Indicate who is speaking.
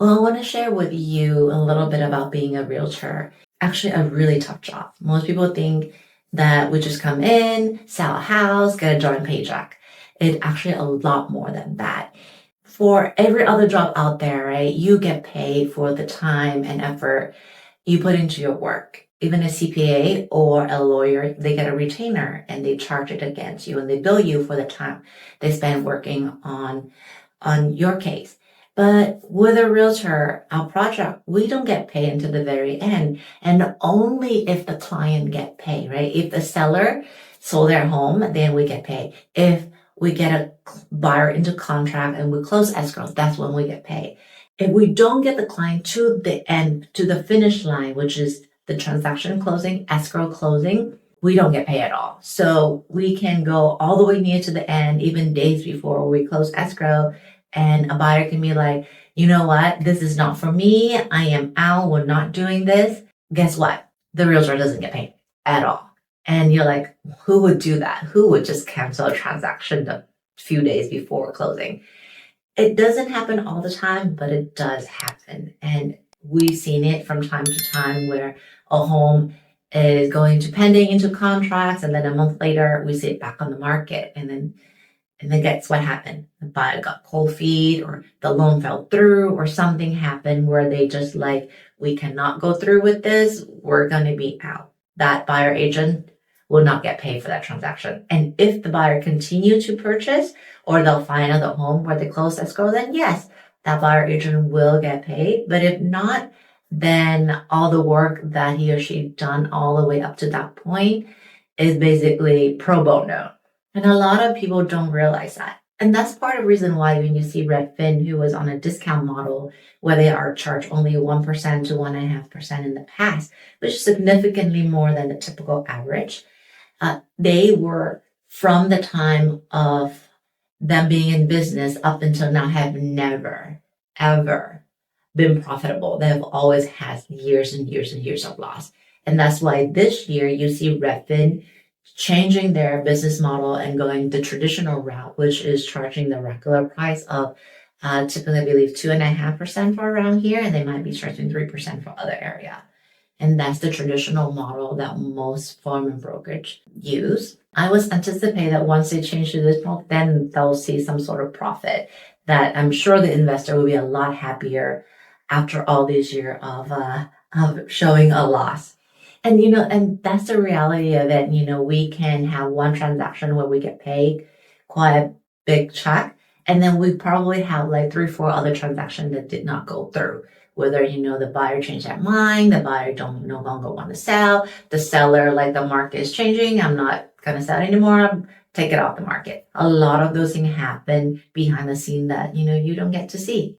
Speaker 1: Well, I want to share with you a little bit about being a realtor. Actually, a really tough job. Most people think that we just come in, sell a house, get a joint paycheck. It's actually a lot more than that. For every other job out there, right, you get paid for the time and effort you put into your work. Even a CPA or a lawyer, they get a retainer and they charge it against you and they bill you for the time they spend working on your case. But with a realtor, our project, we don't get paid until the very end. And only if the client get paid, right? If the seller sold their home, then we get paid. If we get a buyer into contract and we close escrow, that's when we get paid. If we don't get the client to the end, to the finish line, which is the transaction closing, escrow closing, we don't get paid at all. So we can go all the way near to the end, even days before we close escrow, and a buyer can be like, you know what, this is not for me. I am out. We're not doing this. Guess what? The realtor doesn't get paid at all. And you're like, who would do that? Who would just cancel a transaction a few days before closing? It doesn't happen all the time, but it does happen. And we've seen it from time to time where a home is going to pending into contracts, and then a month later we see it back on the market. And then guess what happened? The buyer got cold feet, or the loan fell through, or something happened where they just like, we cannot go through with this. We're going to be out. That buyer agent will not get paid for that transaction. And if the buyer continue to purchase, or they'll find another home where they close escrow, then yes, that buyer agent will get paid. But if not, then all the work that he or she done all the way up to that point is basically pro bono. And a lot of people don't realize that. And that's part of the reason why when you see Redfin, who was on a discount model where they are charged only 1% to 1.5% in the past, which is significantly more than the typical average. They were, from the time of them being in business up until now, have never, ever been profitable. They have always had years and years and years of loss. And that's why this year you see Redfin changing their business model and going the traditional route, which is charging the regular price of typically, I believe, 2.5% for around here, and they might be charging 3% for other area. And that's the traditional model that most farm and brokerage use. I was anticipating that once they change to this model, then they'll see some sort of profit that I'm sure the investor will be a lot happier after all these years of showing a loss. And, and that's the reality of it. We can have one transaction where we get paid quite a big check. And then we probably have like 3, 4 other transactions that did not go through. Whether, the buyer changed their mind, the buyer don't no longer want to sell, the seller, like the market is changing, I'm not going to sell anymore, take it off the market. A lot of those things happen behind the scene that, you don't get to see.